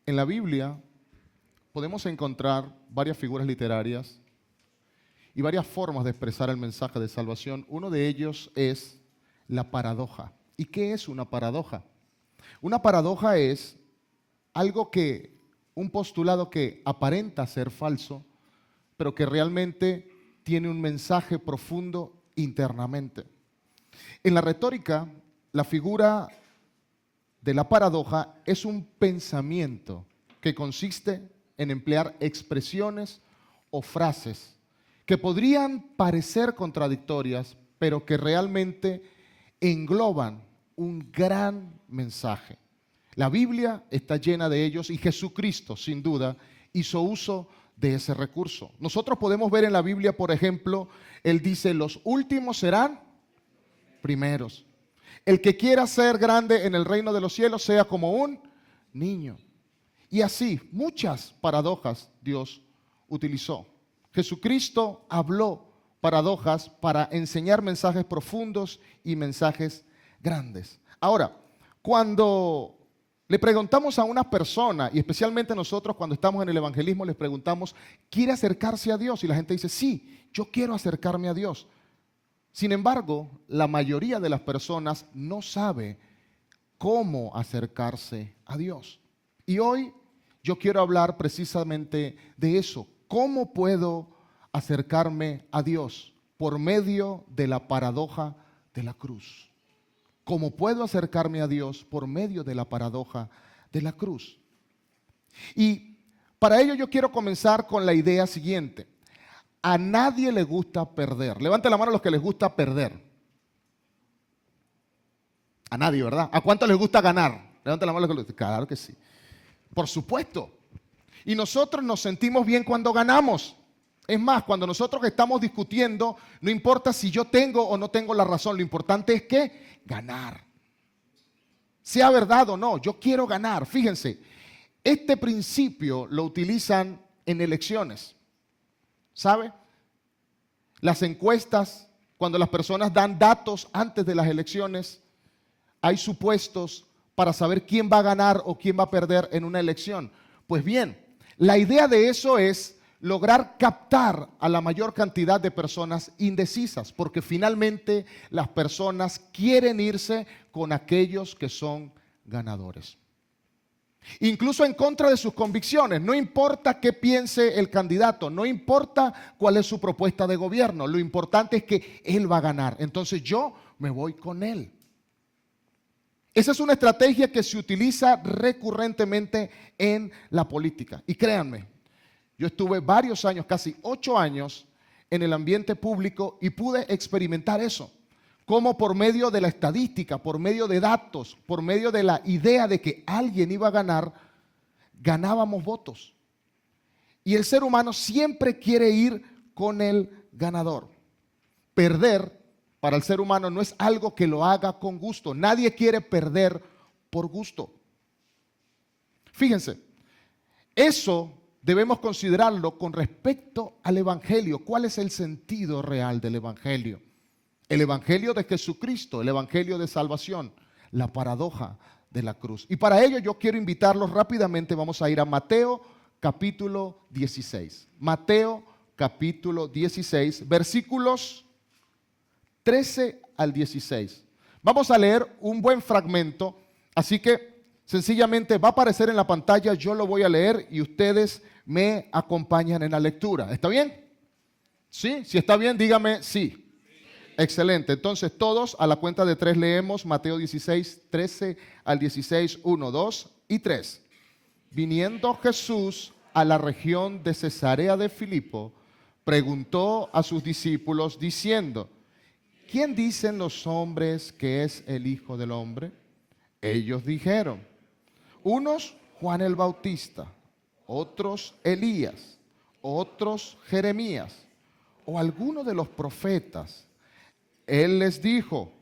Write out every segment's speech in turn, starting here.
En la Biblia podemos encontrar varias figuras literarias y varias formas de expresar el mensaje de salvación. Uno de ellos es la paradoja. ¿Y qué es una paradoja? Una paradoja es un postulado que aparenta ser falso, pero que realmente tiene un mensaje profundo internamente. En la retórica, la figura de la paradoja es un pensamiento que consiste en emplear expresiones o frases que podrían parecer contradictorias, pero que realmente engloban un gran mensaje. La Biblia está llena de ellos y Jesucristo, sin duda, hizo uso de ese recurso. Nosotros podemos ver en la Biblia, por ejemplo, Él dice, los últimos serán primeros. El que quiera ser grande en el reino de los cielos sea como un niño. Y así, muchas paradojas Dios utilizó. Jesucristo habló paradojas para enseñar mensajes profundos y mensajes grandes. Ahora, cuando le preguntamos a una persona, y especialmente nosotros cuando estamos en el evangelismo, les preguntamos, ¿quiere acercarse a Dios? Y la gente dice, sí, yo quiero acercarme a Dios. Sin embargo, la mayoría de las personas no sabe cómo acercarse a Dios. Y hoy yo quiero hablar precisamente de eso. ¿Cómo puedo acercarme a Dios? Por medio de la paradoja de la cruz. ¿Cómo puedo acercarme a Dios? Por medio de la paradoja de la cruz. Y para ello yo quiero comenzar con la idea siguiente. A nadie le gusta perder. Levante la mano a los que les gusta perder. A nadie, ¿verdad? ¿A cuántos les gusta ganar? Levante la mano a los que les gusta. Claro que sí. Por supuesto. Y nosotros nos sentimos bien cuando ganamos. Es más, cuando nosotros estamos discutiendo, no importa si yo tengo o no tengo la razón. Lo importante es que ganar. Sea verdad o no, yo quiero ganar. Fíjense, este principio lo utilizan en elecciones. ¿Sabe? Las encuestas, cuando las personas dan datos antes de las elecciones, hay supuestos para saber quién va a ganar o quién va a perder en una elección. Pues bien, la idea de eso es lograr captar a la mayor cantidad de personas indecisas, porque finalmente las personas quieren irse con aquellos que son ganadores. Incluso en contra de sus convicciones, no importa qué piense el candidato, no importa cuál es su propuesta de gobierno, lo importante es que él va a ganar, entonces yo me voy con él. Esa es una estrategia que se utiliza recurrentemente en la política. Y créanme, yo estuve varios años, casi 8 años, en el ambiente público y pude experimentar eso. Cómo por medio de la estadística, por medio de datos, por medio de la idea de que alguien iba a ganar, ganábamos votos. Y el ser humano siempre quiere ir con el ganador. Perder para el ser humano no es algo que lo haga con gusto. Nadie quiere perder por gusto. Fíjense, eso debemos considerarlo con respecto al Evangelio. ¿Cuál es el sentido real del Evangelio? El Evangelio de Jesucristo, el Evangelio de salvación, la paradoja de la cruz. Y para ello yo quiero invitarlos rápidamente, vamos a ir a Mateo capítulo 16. Mateo capítulo 16, versículos 13 al 16. Vamos a leer un buen fragmento, así que sencillamente va a aparecer en la pantalla, yo lo voy a leer y ustedes me acompañan en la lectura. ¿Está bien? ¿Sí? Si está bien, dígame sí. Excelente, entonces todos a la cuenta de 3 leemos Mateo 16, 13 al 16, 1, 2 y 3. Viniendo Jesús a la región de Cesarea de Filipo, preguntó a sus discípulos diciendo, ¿quién dicen los hombres que es el Hijo del Hombre? Ellos dijeron, unos Juan el Bautista, otros Elías, otros Jeremías o alguno de los profetas. Él les dijo,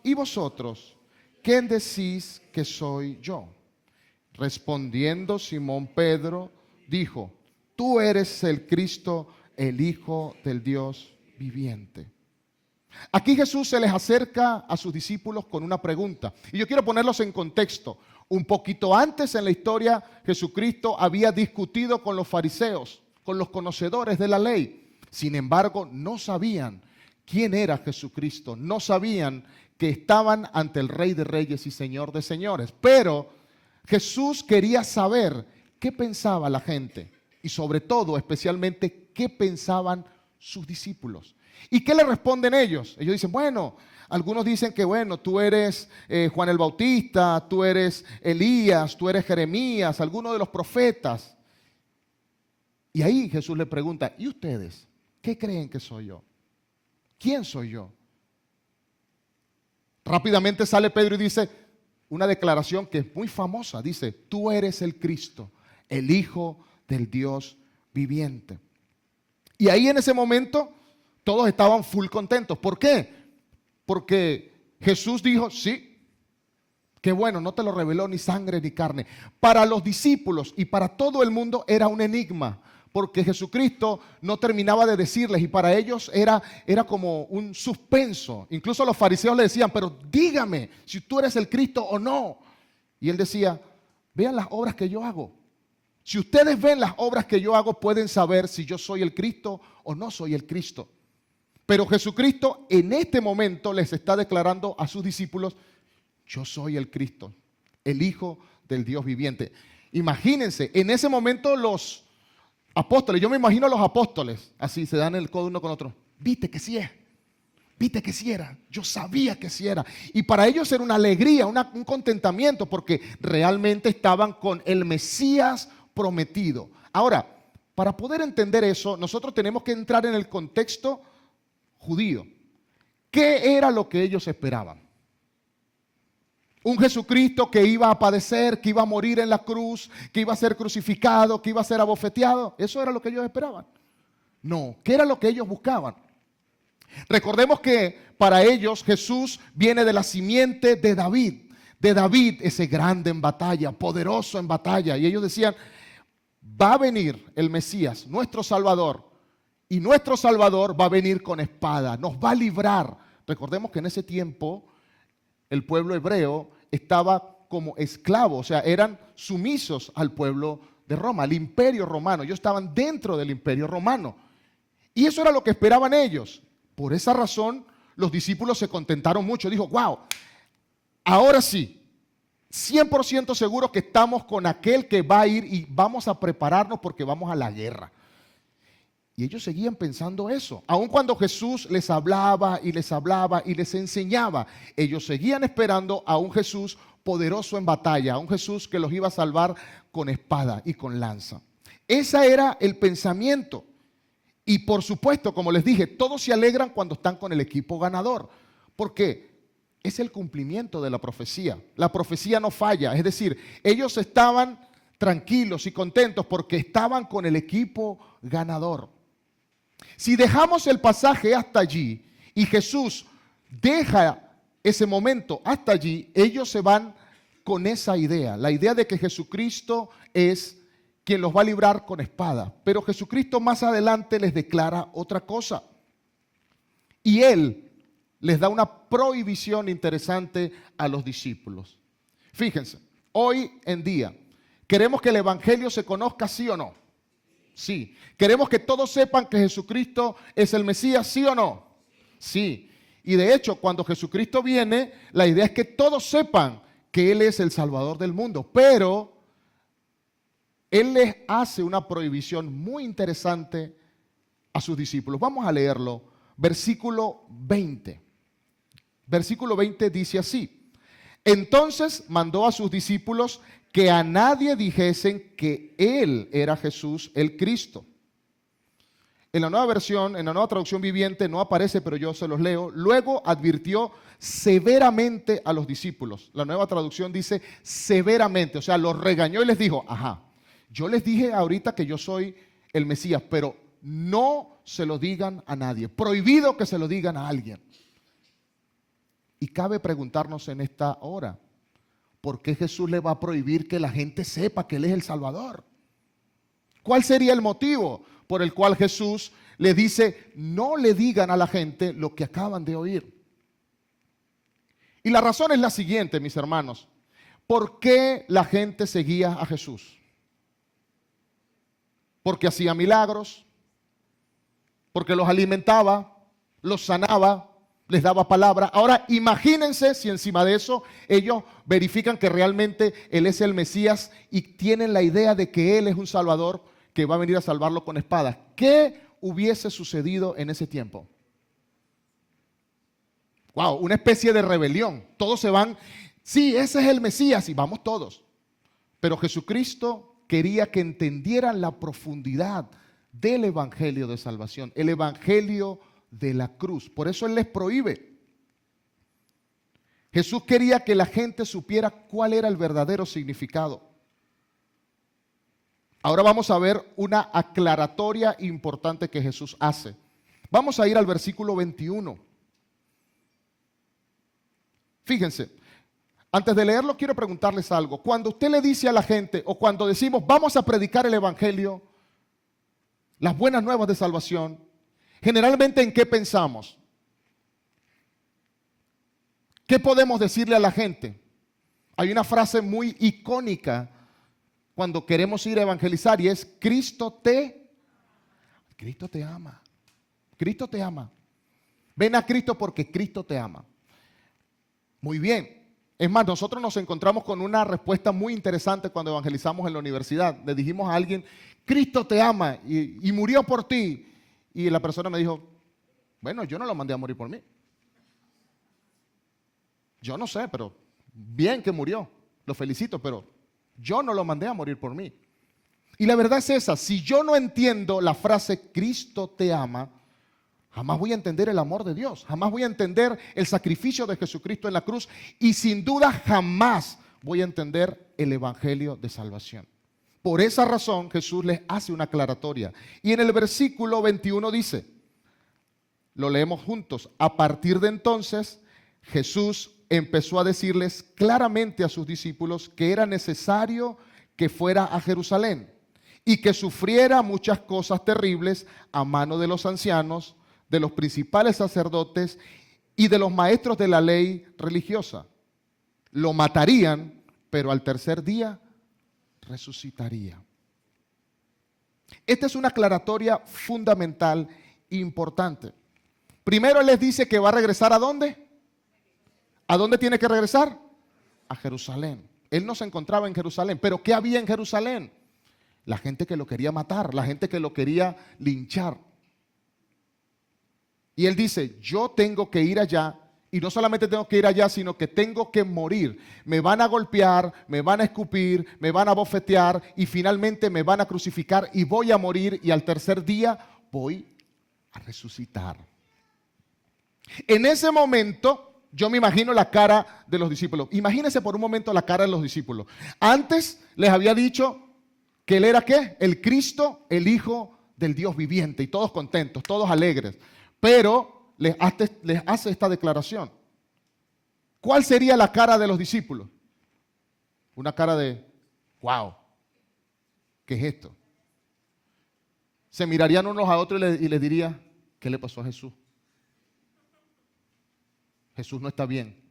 ¿y vosotros quién decís que soy yo? Respondiendo Simón Pedro, dijo, tú eres el Cristo, el Hijo del Dios viviente. Aquí Jesús se les acerca a sus discípulos con una pregunta. Y yo quiero ponerlos en contexto. Un poquito antes en la historia, Jesucristo había discutido con los fariseos, con los conocedores de la ley. Sin embargo, no sabían quién era Jesucristo, no sabían que estaban ante el Rey de Reyes y Señor de Señores. Pero Jesús quería saber qué pensaba la gente y sobre todo, especialmente, qué pensaban sus discípulos. ¿Y qué le responden ellos? Ellos dicen, bueno, algunos dicen que bueno, tú eres Juan el Bautista, tú eres Elías, tú eres Jeremías, alguno de los profetas. Y ahí Jesús le pregunta, ¿y ustedes? ¿Qué creen que soy yo? ¿Quién soy yo? Rápidamente sale Pedro y dice una declaración que es muy famosa. Dice, tú eres el Cristo, el Hijo del Dios viviente. Y ahí en ese momento todos estaban full contentos. ¿Por qué? Porque Jesús dijo, sí, qué bueno, no te lo reveló ni sangre ni carne. Para los discípulos y para todo el mundo era un enigma, porque Jesucristo no terminaba de decirles y para ellos era como un suspenso. Incluso los fariseos le decían, pero dígame si tú eres el Cristo o no. Y él decía, vean las obras que yo hago. Si ustedes ven las obras que yo hago, pueden saber si yo soy el Cristo o no soy el Cristo. Pero Jesucristo en este momento les está declarando a sus discípulos, yo soy el Cristo, el Hijo del Dios viviente. Imagínense, en ese momento los apóstoles, yo me imagino a los apóstoles, así se dan el codo uno con otro. Viste que sí es, viste que sí era, yo sabía que sí era. Y para ellos era una alegría, un contentamiento, porque realmente estaban con el Mesías prometido. Ahora, para poder entender eso, nosotros tenemos que entrar en el contexto judío. ¿Qué era lo que ellos esperaban? Un Jesucristo que iba a padecer, que iba a morir en la cruz, que iba a ser crucificado, que iba a ser abofeteado. ¿Eso era lo que ellos esperaban? No. ¿Qué era lo que ellos buscaban? Recordemos que para ellos Jesús viene de la simiente de David. De David, ese grande en batalla, poderoso en batalla. Y ellos decían, va a venir el Mesías, nuestro Salvador. Y nuestro Salvador va a venir con espada, nos va a librar. Recordemos que en ese tiempo el pueblo hebreo estaba como esclavo, o sea, eran sumisos al pueblo de Roma, al imperio romano. Ellos estaban dentro del imperio romano. Y eso era lo que esperaban ellos. Por esa razón, los discípulos se contentaron mucho. Dijo, wow, ahora sí, 100% seguros que estamos con aquel que va a ir y vamos a prepararnos porque vamos a la guerra. Y ellos seguían pensando eso. Aun cuando Jesús les hablaba y les enseñaba, ellos seguían esperando a un Jesús poderoso en batalla, a un Jesús que los iba a salvar con espada y con lanza. Ese era el pensamiento. Y por supuesto, como les dije, todos se alegran cuando están con el equipo ganador. Porque es el cumplimiento de la profecía. La profecía no falla. Es decir, ellos estaban tranquilos y contentos porque estaban con el equipo ganador. Si dejamos el pasaje hasta allí y Jesús deja ese momento hasta allí, ellos se van con esa idea, la idea de que Jesucristo es quien los va a librar con espada. Pero Jesucristo más adelante les declara otra cosa. Y Él les da una prohibición interesante a los discípulos. Fíjense, hoy en día, ¿queremos que el Evangelio se conozca, sí o no? Sí. ¿Queremos que todos sepan que Jesucristo es el Mesías, sí o no? Sí. Y de hecho, cuando Jesucristo viene, la idea es que todos sepan que Él es el Salvador del mundo. Pero Él les hace una prohibición muy interesante a sus discípulos. Vamos a leerlo. Versículo 20. Versículo 20 dice así. Entonces mandó a sus discípulos que a nadie dijesen que Él era Jesús el Cristo. En la nueva versión, en la nueva traducción viviente no aparece, pero yo se los leo. Luego advirtió severamente a los discípulos. La nueva traducción dice severamente, o sea, los regañó y les dijo, ajá, yo les dije ahorita que yo soy el Mesías, pero no se lo digan a nadie. Prohibido que se lo digan a alguien. Y cabe preguntarnos en esta hora, ¿por qué Jesús le va a prohibir que la gente sepa que Él es el Salvador? ¿Cuál sería el motivo por el cual Jesús le dice, no le digan a la gente lo que acaban de oír? Y la razón es la siguiente, mis hermanos. ¿Por qué la gente seguía a Jesús? Porque hacía milagros, porque los alimentaba, los sanaba, les daba palabra. Ahora imagínense si encima de eso ellos verifican que realmente Él es el Mesías y tienen la idea de que Él es un Salvador que va a venir a salvarlo con espadas. ¿Qué hubiese sucedido en ese tiempo? Wow, una especie de rebelión. Todos se van, sí, ese es el Mesías y vamos todos. Pero Jesucristo quería que entendieran la profundidad del evangelio de salvación, el evangelio de la cruz. Por eso Él les prohíbe. Jesús quería que la gente supiera cuál era el verdadero significado. Ahora vamos a ver una aclaratoria importante que Jesús hace. Vamos a ir al versículo 21. Fíjense, antes de leerlo quiero preguntarles algo. Cuando usted le dice a la gente o cuando decimos vamos a predicar el evangelio, las buenas nuevas de salvación, generalmente ¿en qué pensamos? ¿Qué podemos decirle a la gente? Hay una frase muy icónica cuando queremos ir a evangelizar y es Cristo te ama. Cristo te ama. Ven a Cristo porque Cristo te ama. Muy bien. Es más, nosotros nos encontramos con una respuesta muy interesante cuando evangelizamos en la universidad. Le dijimos a alguien, Cristo te ama y murió por ti. Y la persona me dijo, bueno, yo no lo mandé a morir por mí. Yo no sé, pero bien que murió. Lo felicito, pero yo no lo mandé a morir por mí. Y la verdad es esa, si yo no entiendo la frase Cristo te ama, jamás voy a entender el amor de Dios, jamás voy a entender el sacrificio de Jesucristo en la cruz y sin duda jamás voy a entender el evangelio de salvación. Por esa razón Jesús les hace una aclaratoria. Y en el versículo 21 dice, lo leemos juntos, a partir de entonces Jesús empezó a decirles claramente a sus discípulos que era necesario que fuera a Jerusalén y que sufriera muchas cosas terribles a mano de los ancianos, de los principales sacerdotes y de los maestros de la ley religiosa. Lo matarían, pero al tercer día resucitaría. Esta es una aclaratoria fundamental e importante. Primero Él les dice que va a regresar ¿a dónde? ¿A dónde tiene que regresar? A Jerusalén. Él no se encontraba en Jerusalén, pero ¿qué había en Jerusalén? La gente que lo quería matar, la gente que lo quería linchar. Y Él dice, yo tengo que ir allá, y no solamente tengo que ir allá, sino que tengo que morir. Me van a golpear, me van a escupir, me van a bofetear, y finalmente me van a crucificar, y voy a morir, y al tercer día voy a resucitar. En ese momento, yo me imagino la cara de los discípulos. Imagínense por un momento la cara de los discípulos. Antes les había dicho que Él era ¿qué? El Cristo, el Hijo del Dios viviente, y todos contentos, todos alegres. Pero les hace esta declaración. ¿Cuál sería la cara de los discípulos? Una cara de, wow, ¿qué es esto? Se mirarían unos a otros y les diría, ¿qué le pasó a Jesús? Jesús no está bien.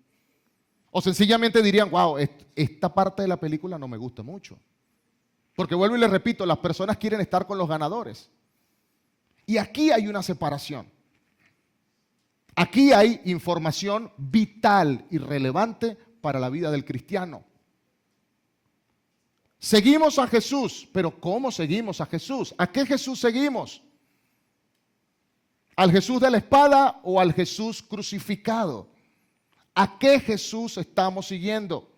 O sencillamente dirían, wow, esta parte de la película no me gusta mucho. Porque vuelvo y les repito, las personas quieren estar con los ganadores. Y aquí hay una separación. Aquí hay información vital y relevante para la vida del cristiano. Seguimos a Jesús, pero ¿cómo seguimos a Jesús? ¿A qué Jesús seguimos? ¿Al Jesús de la espada o al Jesús crucificado? ¿A qué Jesús estamos siguiendo?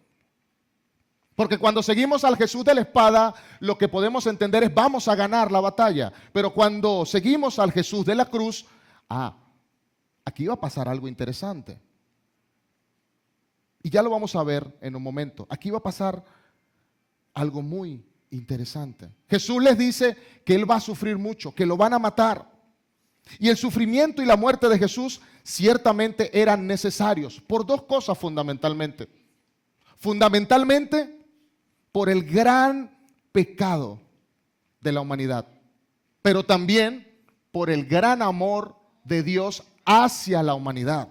Porque cuando seguimos al Jesús de la espada, lo que podemos entender es vamos a ganar la batalla. Pero cuando seguimos al Jesús de la cruz, aquí va a pasar algo interesante. Y ya lo vamos a ver en un momento. Aquí va a pasar algo muy interesante. Jesús les dice que Él va a sufrir mucho, que lo van a matar. Y el sufrimiento y la muerte de Jesús ciertamente eran necesarios por dos cosas fundamentalmente. Fundamentalmente por el gran pecado de la humanidad, pero también por el gran amor de Dios hacia la humanidad.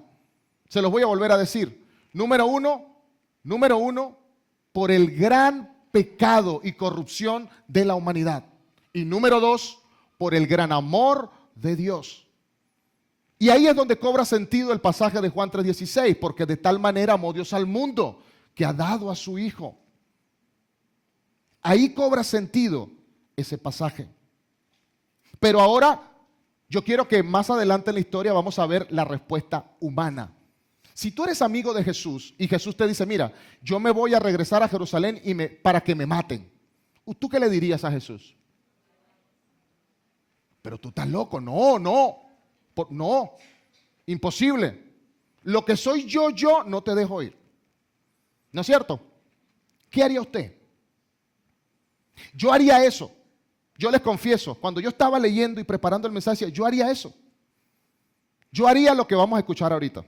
Se los voy a volver a decir. Número uno, por el gran pecado y corrupción de la humanidad. Y número 2, por el gran amor de Dios. Y ahí es donde cobra sentido el pasaje de Juan 3:16, porque de tal manera amó Dios al mundo que ha dado a su Hijo. Ahí cobra sentido ese pasaje. Pero ahora yo quiero que más adelante en la historia vamos a ver la respuesta humana. Si tú eres amigo de Jesús y Jesús te dice, mira, yo me voy a regresar a Jerusalén para que me maten, ¿tú qué le dirías a Jesús? Pero tú estás loco. No, imposible. Lo que soy yo no te dejo ir. ¿No es cierto? ¿Qué haría usted? Yo haría eso. Yo les confieso, cuando yo estaba leyendo y preparando el mensaje, yo haría eso. Yo haría lo que vamos a escuchar ahorita.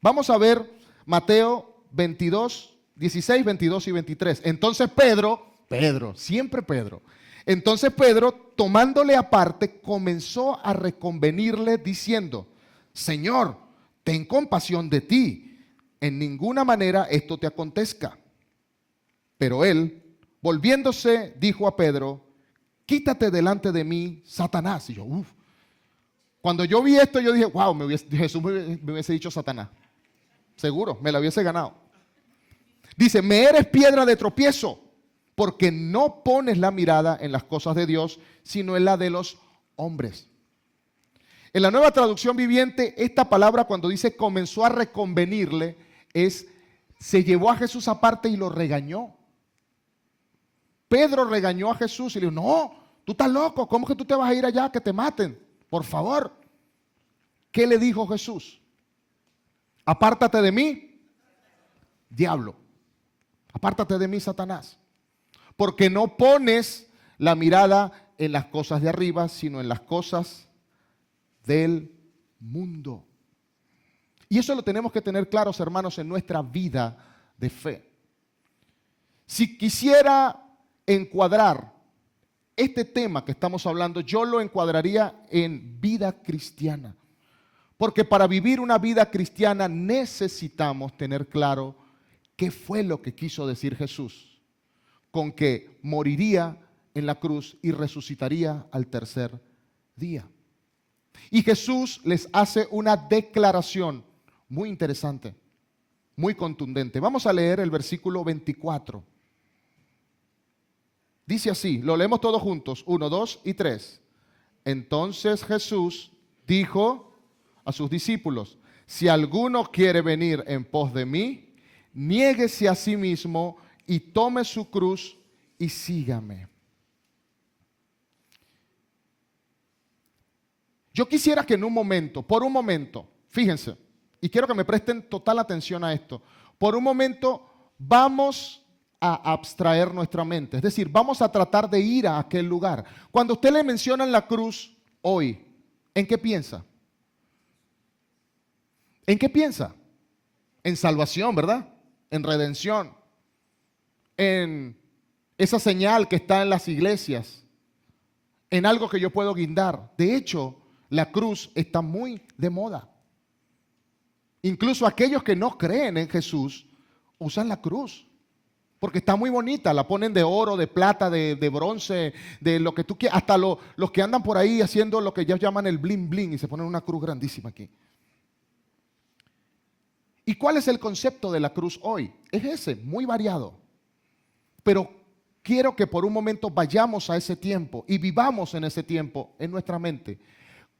Vamos a ver Mateo 22, 16, 22 y 23. Entonces siempre Pedro. Entonces Pedro, tomándole aparte, comenzó a reconvenirle diciendo, Señor, ten compasión de ti. En ninguna manera esto te acontezca. Pero él, volviéndose, dijo a Pedro, quítate delante de mí, Satanás. Y yo, Cuando yo vi esto, yo dije, wow, Jesús me hubiese dicho Satanás. Seguro, me la hubiese ganado. Dice, me eres piedra de tropiezo, porque no pones la mirada en las cosas de Dios, sino en la de los hombres. En la Nueva Traducción Viviente, esta palabra cuando dice comenzó a reconvenirle, se llevó a Jesús aparte y lo regañó. Pedro regañó a Jesús y le dijo, no, tú estás loco, ¿cómo que tú te vas a ir allá que te maten? Por favor. ¿Qué le dijo Jesús? Apártate de mí, diablo. Apártate de mí, Satanás. Porque no pones la mirada en las cosas de arriba, sino en las cosas del mundo. Y eso lo tenemos que tener claros, hermanos, en nuestra vida de fe. Si quisiera encuadrar este tema que estamos hablando, yo lo encuadraría en vida cristiana. Porque para vivir una vida cristiana necesitamos tener claro qué fue lo que quiso decir Jesús con que moriría en la cruz y resucitaría al tercer día. Y Jesús les hace una declaración muy interesante, muy contundente. Vamos a leer el versículo 24. Dice así, lo leemos todos juntos, 1, 2 y 3. Entonces Jesús dijo a sus discípulos, si alguno quiere venir en pos de mí, niéguese a sí mismo y tome su cruz y sígame. Yo quisiera que en un momento, por un momento, fíjense, y quiero que me presten total atención a esto, por un momento vamos a abstraer nuestra mente, es decir, vamos a tratar de ir a aquel lugar. Cuando usted le menciona la cruz hoy, ¿en qué piensa? ¿En qué piensa? En salvación, ¿verdad? En redención, en esa señal que está en las iglesias, en algo que yo puedo guindar. De hecho, la cruz está muy de moda. Incluso aquellos que no creen en Jesús usan la cruz, porque está muy bonita, la ponen de oro, de plata, de bronce, de lo que tú quieras. Hasta los que andan por ahí haciendo lo que ellos llaman el bling bling y se ponen una cruz grandísima aquí. ¿Y cuál es el concepto de la cruz hoy? Es ese, muy variado. Pero quiero que por un momento vayamos a ese tiempo y vivamos en ese tiempo en nuestra mente.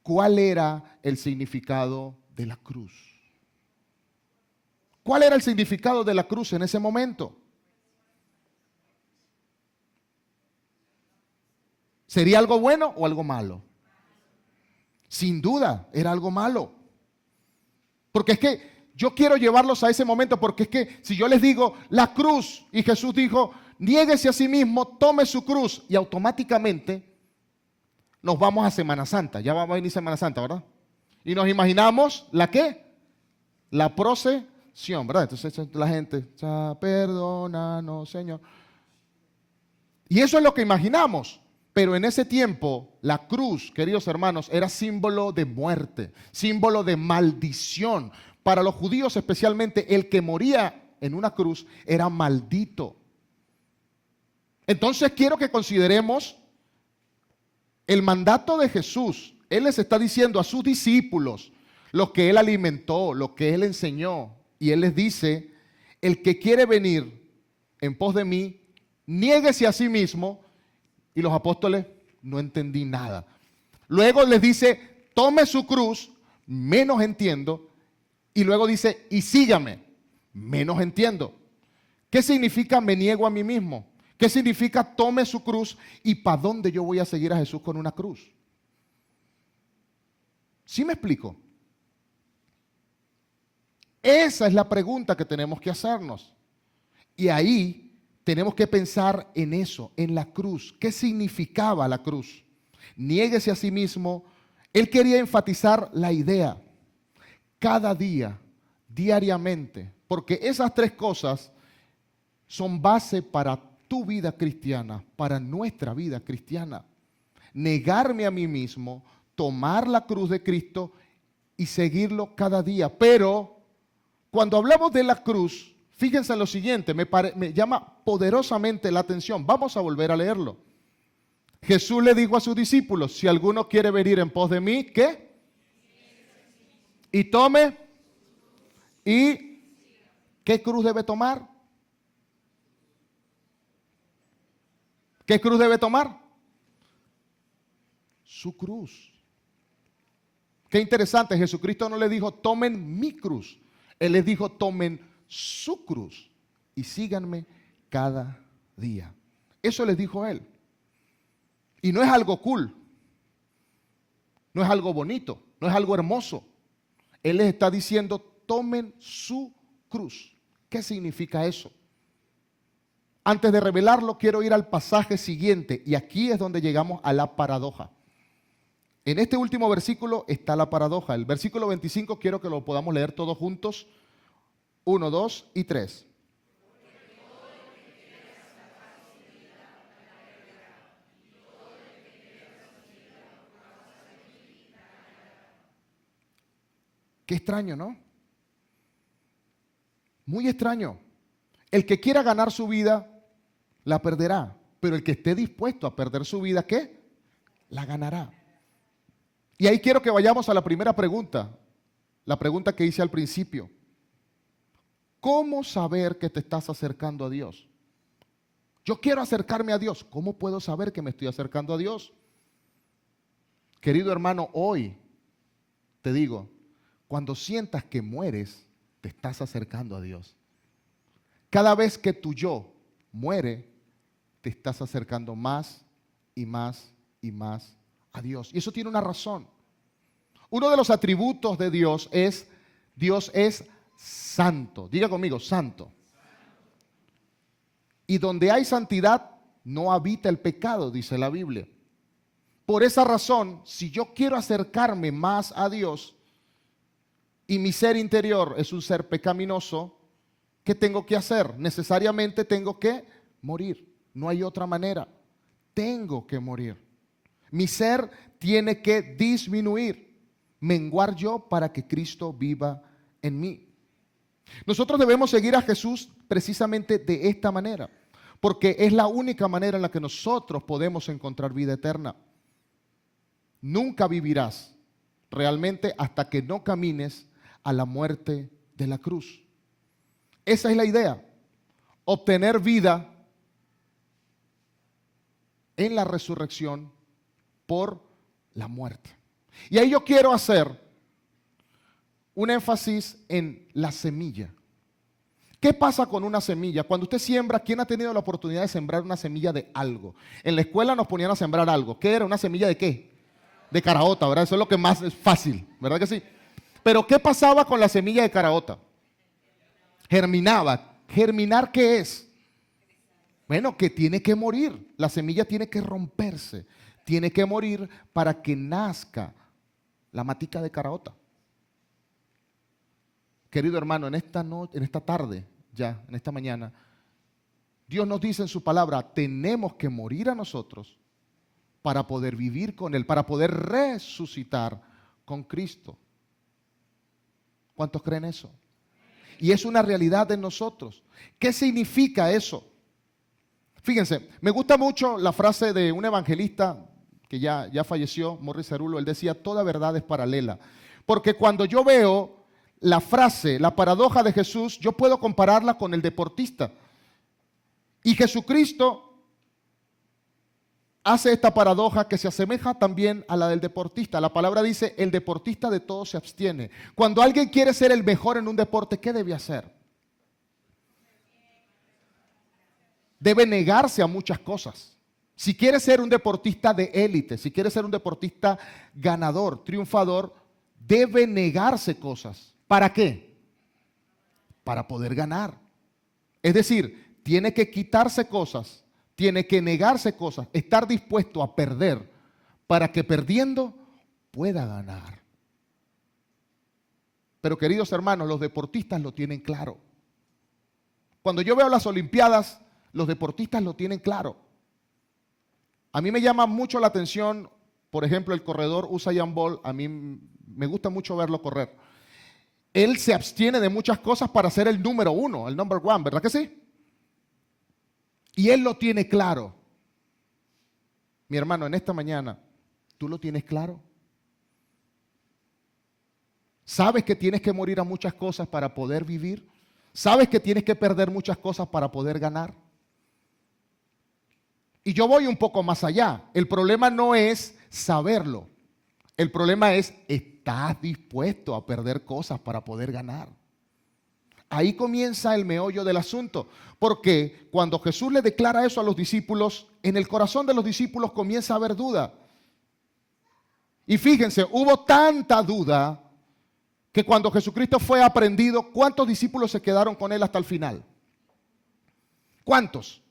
¿Cuál era el significado de la cruz? ¿Cuál era el significado de la cruz en ese momento? ¿Sería algo bueno o algo malo? Sin duda, era algo malo. Porque es que yo quiero llevarlos a ese momento, porque es que si yo les digo la cruz, y Jesús dijo, niéguese a sí mismo, tome su cruz, y automáticamente nos vamos a Semana Santa. Ya va a venir Semana Santa, ¿verdad? Y nos imaginamos, ¿la qué? La procesión, ¿verdad? Entonces la gente, perdónanos, Señor. Y eso es lo que imaginamos. Pero en ese tiempo, la cruz, queridos hermanos, era símbolo de muerte, símbolo de maldición. Para los judíos especialmente, el que moría en una cruz era maldito. Entonces quiero que consideremos el mandato de Jesús. Él les está diciendo a sus discípulos lo que Él alimentó, lo que Él enseñó. Y Él les dice, el que quiere venir en pos de mí, niéguese a sí mismo. Y los apóstoles, no entendí nada. Luego les dice, tome su cruz, menos entiendo. Y luego dice, y sígame, menos entiendo. ¿Qué significa me niego a mí mismo? ¿Qué significa tome su cruz? ¿Y para dónde yo voy a seguir a Jesús con una cruz? ¿Sí me explico? Esa es la pregunta que tenemos que hacernos. Y ahí tenemos que pensar en eso, en la cruz. ¿Qué significaba la cruz? Niéguese a sí mismo. Él quería enfatizar la idea. Cada día, diariamente. Porque esas tres cosas son base para tu vida cristiana, para nuestra vida cristiana. Negarme a mí mismo, tomar la cruz de Cristo y seguirlo cada día. Pero cuando hablamos de la cruz, fíjense en lo siguiente, me llama poderosamente la atención. Vamos a volver a leerlo. Jesús le dijo a sus discípulos, si alguno quiere venir en pos de mí, ¿qué? Y tome. ¿Y qué cruz debe tomar? ¿Qué cruz debe tomar? Su cruz. Qué interesante, Jesucristo no le dijo, tomen mi cruz. Él les dijo, tomen su cruz y síganme cada día. Eso les dijo Él. Y no es algo cool, no es algo bonito, no es algo hermoso. Él les está diciendo, tomen su cruz. ¿Qué significa eso? Antes de revelarlo, quiero ir al pasaje siguiente, y aquí es donde llegamos a la paradoja. En este último versículo está la paradoja. El versículo 25 quiero que lo podamos leer todos juntos. 1, 2 y 3. Qué extraño, ¿no? Muy extraño. El que quiera ganar su vida, la perderá. Pero el que esté dispuesto a perder su vida, ¿qué? La ganará. Y ahí quiero que vayamos a la primera pregunta. La pregunta que hice al principio. ¿Cómo saber que te estás acercando a Dios? Yo quiero acercarme a Dios. ¿Cómo puedo saber que me estoy acercando a Dios? Querido hermano, hoy te digo, cuando sientas que mueres, te estás acercando a Dios. Cada vez que tu yo muere, te estás acercando más y más y más a Dios. Y eso tiene una razón. Uno de los atributos de Dios es santo. Diga conmigo, santo. Y donde hay santidad, no habita el pecado, dice la Biblia. Por esa razón, si yo quiero acercarme más a Dios y mi ser interior es un ser pecaminoso, ¿qué tengo que hacer? Necesariamente tengo que morir. No hay otra manera. Tengo que morir. Mi ser tiene que disminuir, menguar yo para que Cristo viva en mí. Nosotros debemos seguir a Jesús precisamente de esta manera, porque es la única manera en la que nosotros podemos encontrar vida eterna. Nunca vivirás realmente hasta que no camines a la muerte de la cruz. Esa es la idea, obtener vida en la resurrección por la muerte. Y ahí yo quiero hacer un énfasis en la semilla. ¿Qué pasa con una semilla? Cuando usted siembra, ¿quién ha tenido la oportunidad de sembrar una semilla de algo? En la escuela nos ponían a sembrar algo. ¿Qué era? ¿Una semilla de qué? De caraota, ¿verdad? Eso es lo que más es fácil, ¿verdad que sí? Pero ¿qué pasaba con la semilla de caraota? Germinaba. ¿Germinar qué es? Bueno, que tiene que morir. La semilla tiene que romperse. Tiene que morir para que nazca la matica de caraota. Querido hermano, en esta tarde, ya, en esta mañana, Dios nos dice en su palabra, tenemos que morir a nosotros para poder vivir con Él, para poder resucitar con Cristo. ¿Cuántos creen eso? Y es una realidad en nosotros. ¿Qué significa eso? Fíjense, me gusta mucho la frase de un evangelista que ya falleció, Morris Cerullo. Él decía, toda verdad es paralela. Porque cuando yo veo la frase, la paradoja de Jesús, yo puedo compararla con el deportista. Y Jesucristo hace esta paradoja que se asemeja también a la del deportista. La palabra dice, el deportista de todo se abstiene. Cuando alguien quiere ser el mejor en un deporte, ¿qué debe hacer? Debe negarse a muchas cosas. Si quiere ser un deportista de élite, si quiere ser un deportista ganador, triunfador, debe negarse cosas. ¿Para qué? Para poder ganar. Es decir, tiene que quitarse cosas, tiene que negarse cosas, estar dispuesto a perder para que perdiendo pueda ganar. Pero queridos hermanos, los deportistas lo tienen claro. Cuando yo veo las Olimpiadas, los deportistas lo tienen claro. A mí me llama mucho la atención, por ejemplo, el corredor Usain Bolt. A mí me gusta mucho verlo correr. Él se abstiene de muchas cosas para ser el número uno, el number one, ¿verdad que sí? Y él lo tiene claro. Mi hermano, en esta mañana, ¿tú lo tienes claro? ¿Sabes que tienes que morir a muchas cosas para poder vivir? ¿Sabes que tienes que perder muchas cosas para poder ganar? Y yo voy un poco más allá. El problema no es saberlo. El problema es, ¿estás dispuesto a perder cosas para poder ganar? Ahí comienza el meollo del asunto. Porque cuando Jesús le declara eso a los discípulos, en el corazón de los discípulos comienza a haber duda. Y fíjense, hubo tanta duda que cuando Jesucristo fue aprendido, ¿cuántos discípulos se quedaron con él hasta el final? ¿Cuántos?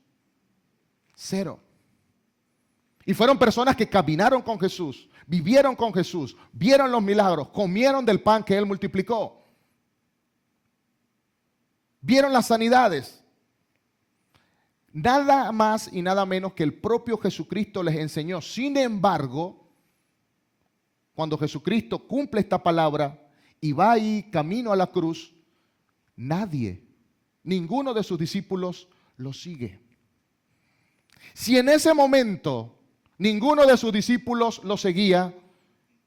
0. Y fueron personas que caminaron con Jesús, vivieron con Jesús, vieron los milagros, comieron del pan que él multiplicó, vieron las sanidades. Nada más y nada menos que el propio Jesucristo les enseñó. Sin embargo, cuando Jesucristo cumple esta palabra y va ahí camino a la cruz, ninguno de sus discípulos lo sigue. Si en ese momento ninguno de sus discípulos lo seguía,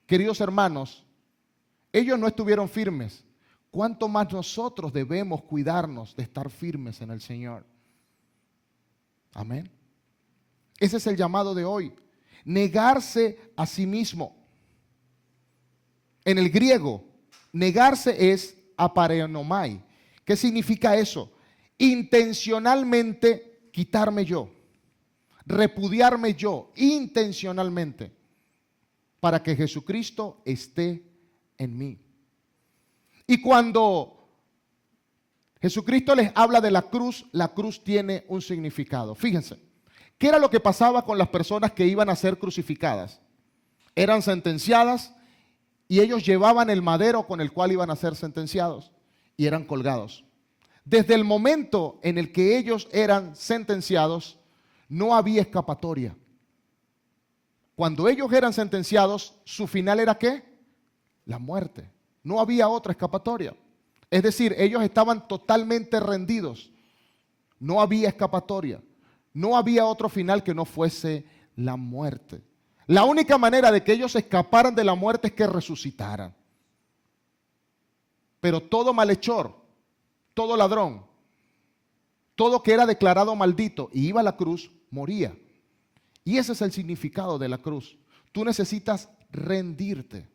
queridos hermanos, ellos no estuvieron firmes. ¿Cuánto más nosotros debemos cuidarnos de estar firmes en el Señor? Amén. Ese es el llamado de hoy. Negarse a sí mismo. En el griego, negarse es aparenomai. ¿Qué significa eso? Intencionalmente quitarme yo. Repudiarme yo intencionalmente para que Jesucristo esté en mí. Y cuando Jesucristo les habla de la cruz tiene un significado. Fíjense, ¿qué era lo que pasaba con las personas que iban a ser crucificadas? Eran sentenciadas y ellos llevaban el madero con el cual iban a ser sentenciados y eran colgados. Desde el momento en el que ellos eran sentenciados, no había escapatoria. Cuando ellos eran sentenciados, su final era ¿qué? La muerte. No había otra escapatoria. Es decir, ellos estaban totalmente rendidos. No había escapatoria. No había otro final que no fuese la muerte. La única manera de que ellos escaparan de la muerte es que resucitaran. Pero todo malhechor, todo ladrón, todo que era declarado maldito y iba a la cruz, moría. Y ese es el significado de la cruz. Tú necesitas rendirte,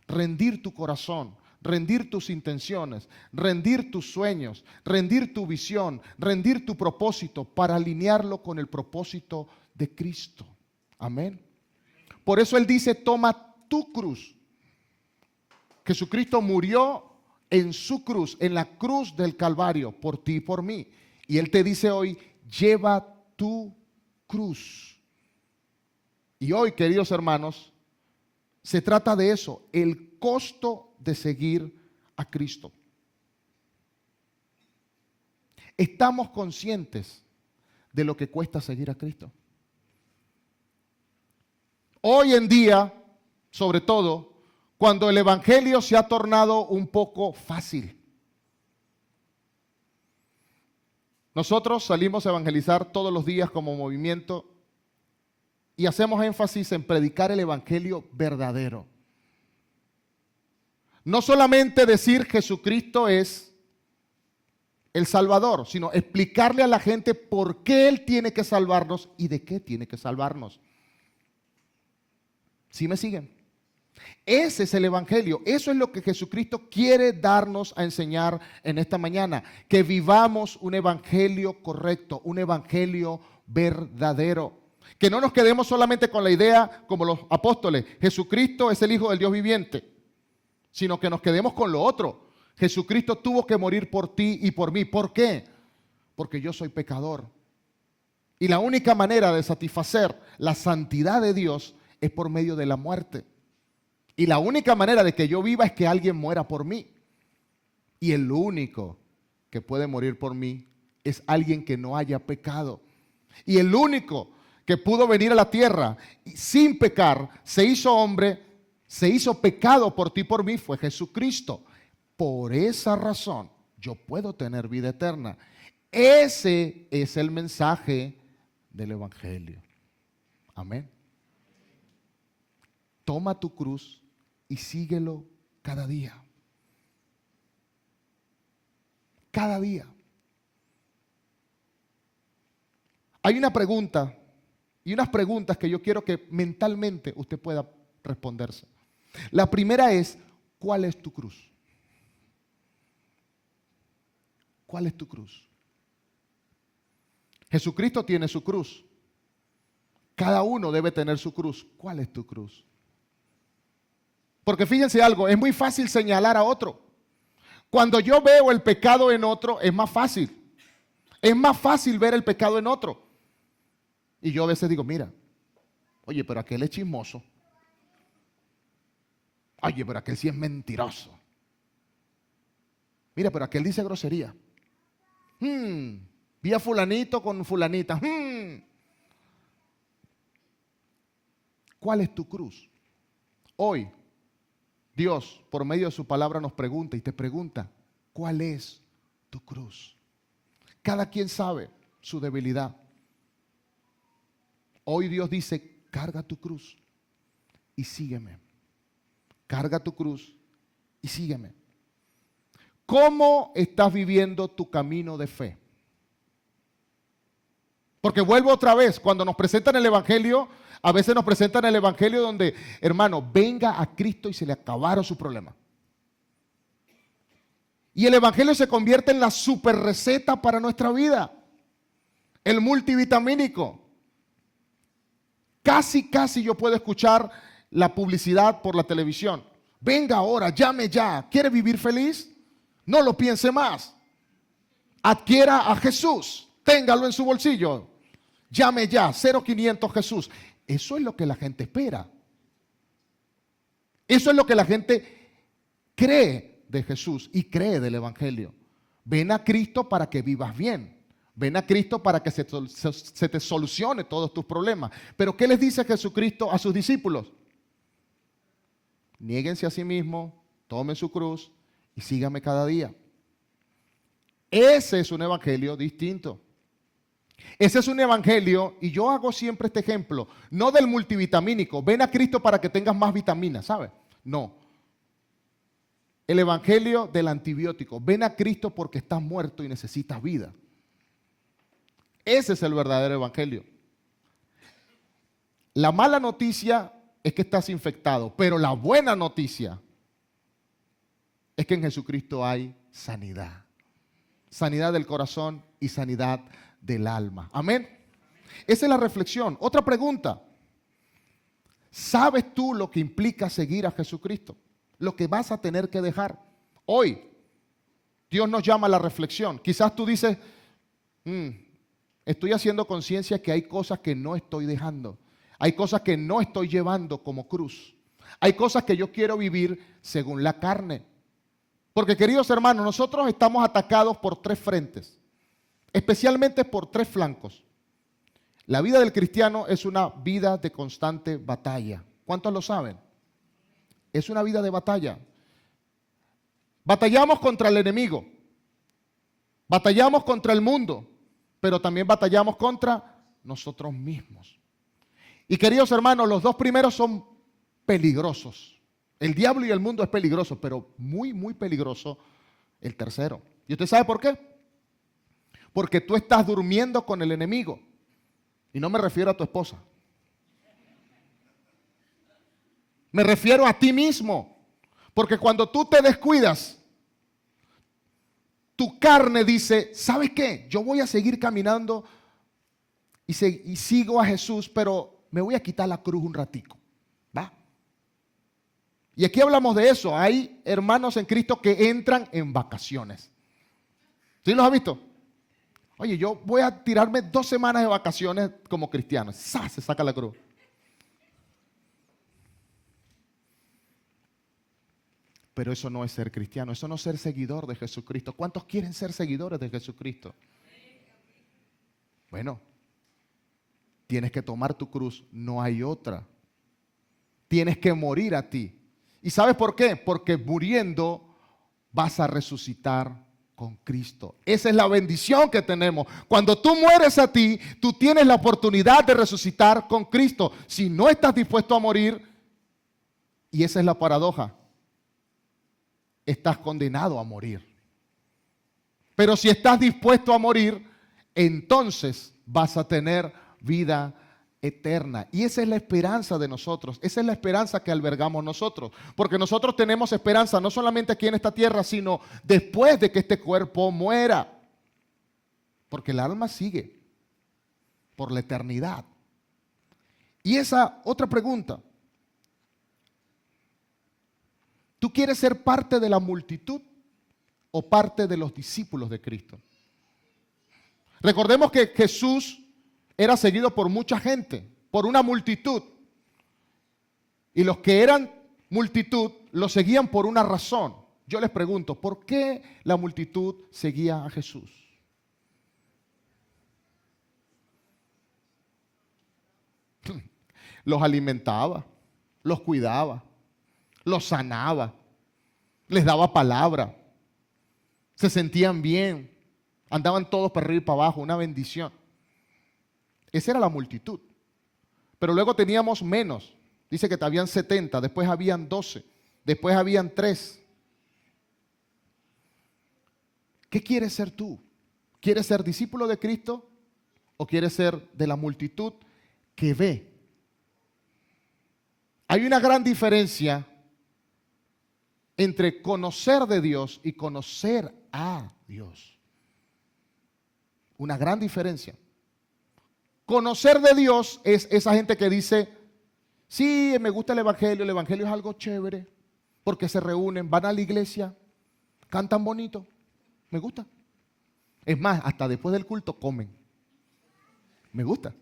rendir tu corazón, rendir tus intenciones, rendir tus sueños, rendir tu visión, rendir tu propósito para alinearlo con el propósito de Cristo. Amén. Por eso Él dice, toma tu cruz. Jesucristo murió en su cruz, en la cruz del Calvario, por ti y por mí. Y Él te dice hoy, lleva tu cruz. Y hoy, queridos hermanos, se trata de eso, el costo de seguir a Cristo. ¿Estamos conscientes de lo que cuesta seguir a Cristo? Hoy en día, sobre todo, cuando el evangelio se ha tornado un poco fácil. Nosotros salimos a evangelizar todos los días como movimiento y hacemos énfasis en predicar el evangelio verdadero. No solamente decir Jesucristo es el Salvador, sino explicarle a la gente por qué Él tiene que salvarnos y de qué tiene que salvarnos. ¿Sí me siguen? Ese es el evangelio. Eso es lo que Jesucristo quiere darnos a enseñar en esta mañana. Que vivamos un evangelio correcto, un evangelio verdadero. Que no nos quedemos solamente con la idea, como los apóstoles, Jesucristo es el Hijo del Dios viviente, sino que nos quedemos con lo otro. Jesucristo tuvo que morir por ti y por mí. ¿Por qué? Porque yo soy pecador. Y la única manera de satisfacer la santidad de Dios es por medio de la muerte. Y la única manera de que yo viva es que alguien muera por mí. Y el único que puede morir por mí es alguien que no haya pecado. Y el único que pudo venir a la tierra sin pecar, se hizo hombre, se hizo pecado por ti y por mí, fue Jesucristo. Por esa razón yo puedo tener vida eterna. Ese es el mensaje del evangelio. Amén. Toma tu cruz y síguelo cada día. Cada día. Hay una pregunta y unas preguntas que yo quiero que mentalmente usted pueda responderse. La primera es, ¿cuál es tu cruz? ¿Cuál es tu cruz? Jesucristo tiene su cruz. Cada uno debe tener su cruz. ¿Cuál es tu cruz? Porque fíjense algo, es muy fácil señalar a otro. Cuando yo veo el pecado en otro, es más fácil. Es más fácil ver el pecado en otro. Y yo a veces digo, mira, oye, pero aquel es chismoso. Oye, pero aquel sí es mentiroso. Mira, pero aquel dice grosería. Vi a fulanito con fulanita. ¿Cuál es tu cruz? Hoy, Dios, por medio de su palabra, nos pregunta y te pregunta, ¿cuál es tu cruz? Cada quien sabe su debilidad. Hoy Dios dice, carga tu cruz y sígueme. Carga tu cruz y sígueme. ¿Cómo estás viviendo tu camino de fe? Porque vuelvo otra vez, cuando nos presentan el evangelio, a veces nos presentan el evangelio donde, hermano, venga a Cristo y se le acabaron sus problemas. Y el evangelio se convierte en la super receta para nuestra vida. El multivitamínico. Casi yo puedo escuchar la publicidad por la televisión. Venga ahora, llame ya. ¿Quiere vivir feliz? No lo piense más. Adquiera a Jesús. Téngalo en su bolsillo. Llame ya, 0500 Jesús. Eso es lo que la gente espera. Eso es lo que la gente cree de Jesús y cree del evangelio. Ven a Cristo para que vivas bien. Ven a Cristo para que se te solucione todos tus problemas. Pero ¿qué les dice Jesucristo a sus discípulos? Niéguense a sí mismos, tomen su cruz y síganme cada día. Ese es un evangelio distinto. Ese es un evangelio, y yo hago siempre este ejemplo, no del multivitamínico, ven a Cristo para que tengas más vitaminas, ¿sabes? No. El evangelio del antibiótico, ven a Cristo porque estás muerto y necesitas vida. Ese es el verdadero evangelio. La mala noticia es que estás infectado, pero la buena noticia es que en Jesucristo hay sanidad. Sanidad del corazón y sanidad del alma. Amén. Esa es la reflexión. Otra pregunta. ¿Sabes tú lo que implica seguir a Jesucristo? Lo que vas a tener que dejar. Hoy, Dios nos llama a la reflexión. Quizás tú dices, estoy haciendo conciencia que hay cosas que no estoy dejando. Hay cosas que no estoy llevando como cruz. Hay cosas que yo quiero vivir según la carne. Porque, queridos hermanos, nosotros estamos atacados por tres frentes. Especialmente por tres flancos. La vida del cristiano es una vida de constante batalla. ¿Cuántos lo saben? Es una vida de batalla. Batallamos contra el enemigo. Batallamos contra el mundo. pero también batallamos contra nosotros mismos. Y queridos hermanos, los dos primeros son peligrosos. El diablo y el mundo es peligroso, pero muy, muy peligroso el tercero. ¿Y usted sabe por qué? Porque tú estás durmiendo con el enemigo. Y no me refiero a tu esposa. Me refiero a ti mismo. Porque cuando tú te descuidas, tu carne dice, ¿sabes qué? Yo voy a seguir caminando y sigo a Jesús, pero me voy a quitar la cruz un ratico. ¿Va? Y aquí hablamos de eso. Hay hermanos en Cristo que entran en vacaciones. ¿Sí los has visto? Oye, yo voy a tirarme 2 semanas de vacaciones como cristiano. ¡Sa! Se saca la cruz. Pero eso no es ser cristiano, eso no es ser seguidor de Jesucristo. ¿Cuántos quieren ser seguidores de Jesucristo? Bueno, tienes que tomar tu cruz, no hay otra. Tienes que morir a ti. ¿Y sabes por qué? Porque muriendo vas a resucitar con Cristo. Esa es la bendición que tenemos. Cuando tú mueres a ti, tú tienes la oportunidad de resucitar con Cristo. Si no estás dispuesto a morir, y esa es la paradoja, estás condenado a morir. Pero si estás dispuesto a morir, entonces vas a tener vida eterna. Y esa es la esperanza de nosotros. Esa es la esperanza que albergamos nosotros. Porque nosotros tenemos esperanza no solamente aquí en esta tierra, sino después de que este cuerpo muera. Porque el alma sigue por la eternidad. Y esa otra pregunta. ¿Tú quieres ser parte de la multitud o parte de los discípulos de Cristo? Recordemos que Jesús era seguido por mucha gente, por una multitud. Y los que eran multitud lo seguían por una razón. Yo les pregunto, ¿por qué la multitud seguía a Jesús? Los alimentaba, los cuidaba, los sanaba, les daba palabra, se sentían bien, andaban todos para arriba y para abajo, una bendición. Esa era la multitud. Pero luego teníamos menos. Dice que habían 70, después habían 12, después habían 3. ¿Qué quieres ser tú? ¿Quieres ser discípulo de Cristo o quieres ser de la multitud que ve? Hay una gran diferencia entre conocer de Dios y conocer a Dios. Una gran diferencia. Conocer de Dios es esa gente que dice, sí, me gusta el Evangelio es algo chévere, porque se reúnen, van a la iglesia, cantan bonito, me gusta. Es más, hasta después del culto comen. Me gusta.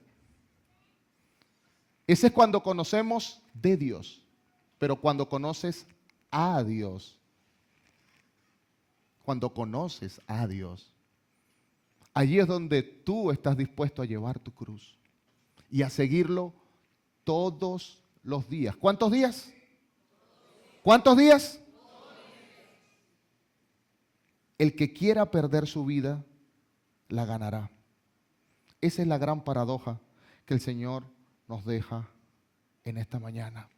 Ese es cuando conocemos de Dios, pero cuando conoces a Dios, cuando conoces a Dios, allí es donde tú estás dispuesto a llevar tu cruz y a seguirlo todos los días. ¿Cuántos días? ¿Cuántos días? El que quiera perder su vida, la ganará. Esa es la gran paradoja que el Señor nos deja en esta mañana.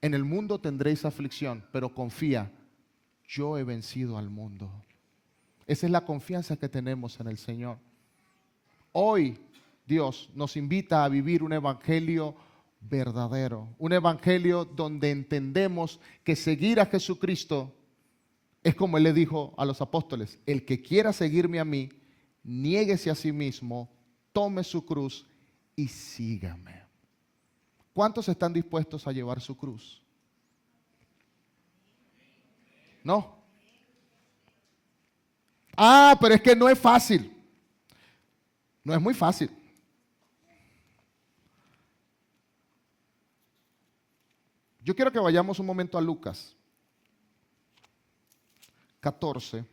En el mundo tendréis aflicción, pero confía, yo he vencido al mundo. Esa es la confianza que tenemos en el Señor. Hoy Dios nos invita a vivir un evangelio verdadero, un evangelio donde entendemos que seguir a Jesucristo es como Él le dijo a los apóstoles, el que quiera seguirme a mí, niéguese a sí mismo, tome su cruz y sígame. ¿Cuántos están dispuestos a llevar su cruz? No. Ah, pero es que no es fácil. No es muy fácil. Yo quiero que vayamos un momento a Lucas 14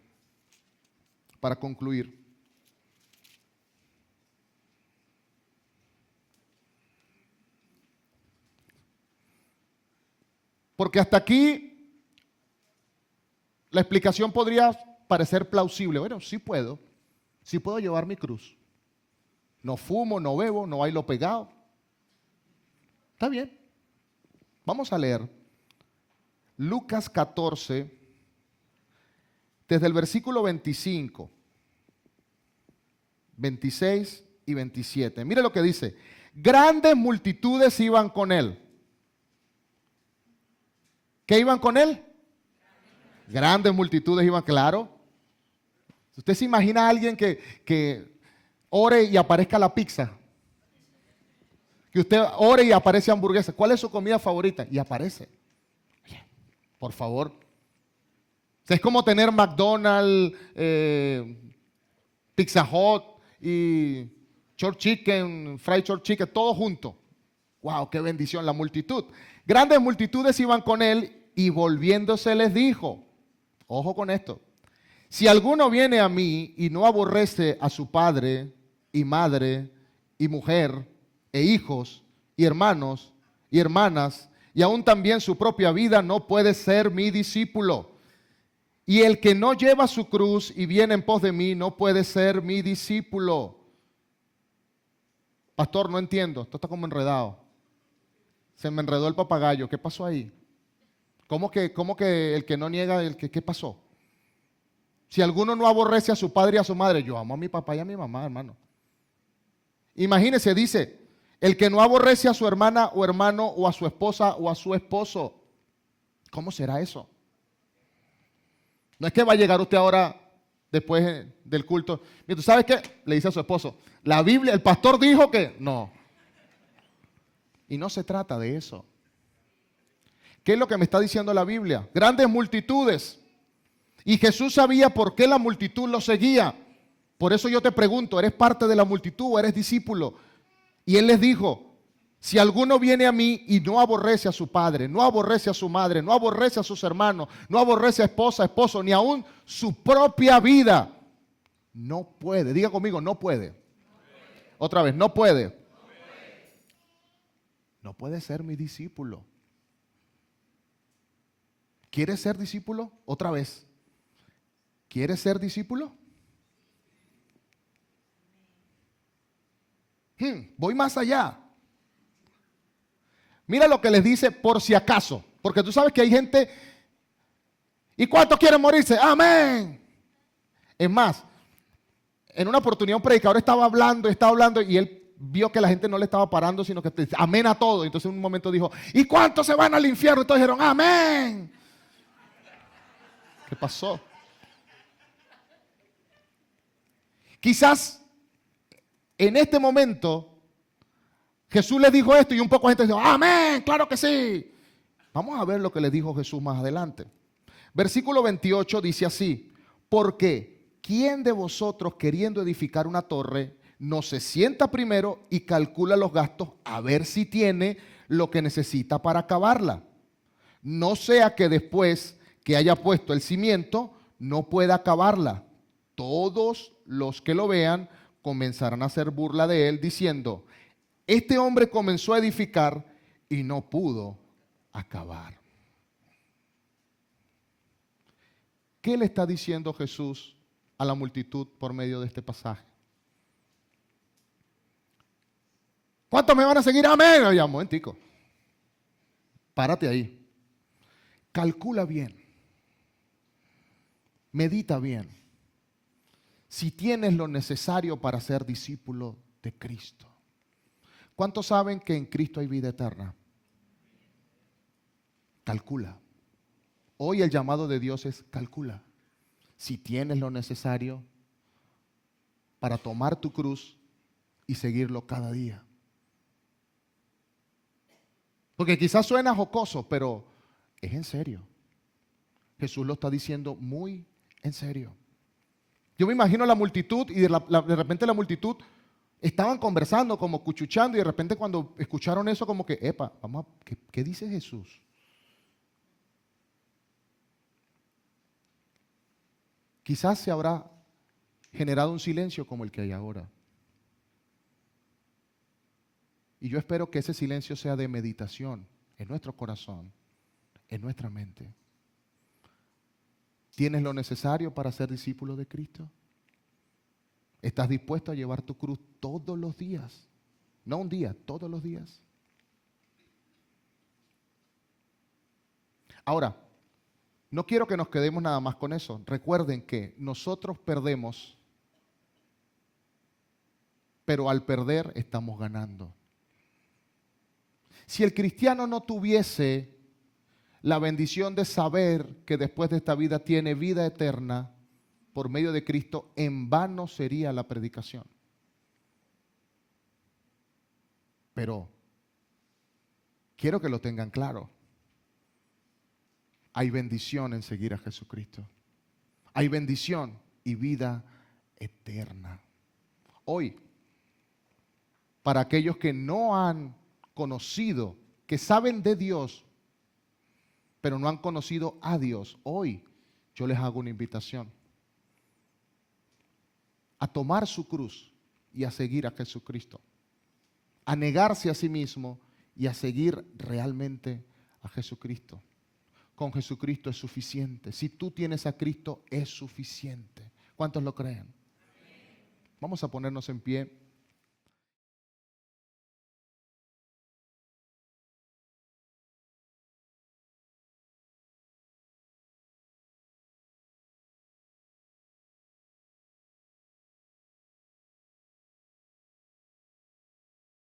para concluir. Porque hasta aquí La explicación podría parecer plausible. Bueno, sí puedo llevar mi cruz. No fumo, no bebo, no bailo pegado. Está bien. Vamos a leer Lucas 14, desde el versículo 25, 26 y 27. Mire lo que dice. Grandes multitudes iban con él. ¿Qué iban con él? Grandes multitudes iban, claro. ¿Usted se imagina a alguien que ore y aparezca la pizza? Que usted ore y aparece hamburguesa. ¿Cuál es su comida favorita? Y aparece. Por favor. Es como tener McDonald's, Pizza Hut y Short Chicken, Fried Short Chicken, todo junto. ¡Wow! ¡Qué bendición! La multitud. Grandes multitudes iban con él y volviéndose les dijo, ojo con esto, si alguno viene a mí y no aborrece a su padre y madre y mujer e hijos y hermanos y hermanas y aún también su propia vida, no puede ser mi discípulo. Y el que no lleva su cruz y viene en pos de mí, no puede ser mi discípulo. Pastor, no entiendo, esto está como enredado. Se me enredó el papagayo, ¿qué pasó ahí? ¿Cómo que el que no niega, qué pasó? Si alguno no aborrece a su padre y a su madre, yo amo a mi papá y a mi mamá, hermano. Imagínese, dice, el que no aborrece a su hermana o hermano o a su esposa o a su esposo, ¿cómo será eso? No es que va a llegar usted ahora, después del culto, mira, ¿tú sabes qué? Le dice a su esposo, la Biblia, el pastor dijo que no. Y no se trata de eso. ¿Qué es lo que me está diciendo la Biblia? Grandes multitudes. Y Jesús sabía por qué la multitud lo seguía. Por eso yo te pregunto, ¿eres parte de la multitud o eres discípulo? Y él les dijo, si alguno viene a mí y no aborrece a su padre, no aborrece a su madre, no aborrece a sus hermanos, no aborrece a esposa, esposo, ni aún su propia vida, no puede. Diga conmigo, no puede. Otra vez, no puede. No puede ser mi discípulo. ¿Quieres ser discípulo? Otra vez. ¿Quieres ser discípulo? Voy más allá. Mira lo que les dice por si acaso. Porque tú sabes que hay gente. ¿Y cuántos quieren morirse? Amén. Es más, en una oportunidad un predicador estaba hablando y él vio que la gente no le estaba parando, sino que amén a todo. Entonces en un momento dijo, ¿y cuántos se van al infierno? Y todos dijeron, amén. ¿Qué pasó? Quizás en este momento Jesús les dijo esto y un poco de gente dijo, amén, claro que sí. Vamos a ver lo que le dijo Jesús más adelante. Versículo 28 dice así, porque ¿quién de vosotros queriendo edificar una torre no se sienta primero y calcula los gastos a ver si tiene lo que necesita para acabarla? No sea que después que haya puesto el cimiento no pueda acabarla. Todos los que lo vean comenzarán a hacer burla de él diciendo, este hombre comenzó a edificar y no pudo acabar. ¿Qué le está diciendo Jesús a la multitud por medio de este pasaje? ¿Cuántos me van a seguir? Amén. Oye, un momentico. Párate ahí. Calcula bien. Medita bien. Si tienes lo necesario para ser discípulo de Cristo. ¿Cuántos saben que en Cristo hay vida eterna? Calcula. Hoy el llamado de Dios es calcula. Si tienes lo necesario para tomar tu cruz y seguirlo cada día. Porque quizás suena jocoso, pero es en serio. Jesús lo está diciendo muy en serio. Yo me imagino la multitud y de repente la multitud estaban conversando, como cuchuchando, y de repente cuando escucharon eso como que, epa, vamos a, ¿qué dice Jesús? Quizás se habrá generado un silencio como el que hay ahora. Y yo espero que ese silencio sea de meditación en nuestro corazón, en nuestra mente. ¿Tienes lo necesario para ser discípulo de Cristo? ¿Estás dispuesto a llevar tu cruz todos los días? No un día, todos los días. Ahora, no quiero que nos quedemos nada más con eso. Recuerden que nosotros perdemos, pero al perder estamos ganando. Si el cristiano no tuviese la bendición de saber que después de esta vida tiene vida eterna por medio de Cristo, en vano sería la predicación. Pero quiero que lo tengan claro. Hay bendición en seguir a Jesucristo. Hay bendición y vida eterna. Hoy, para aquellos que no han conocido, que saben de Dios, pero no han conocido a Dios, hoy yo les hago una invitación a tomar su cruz y a seguir a Jesucristo, a negarse a sí mismo y a seguir realmente a Jesucristo. Con Jesucristo es suficiente. Si tú tienes a Cristo, es suficiente. ¿Cuántos lo creen? Vamos a ponernos en pie.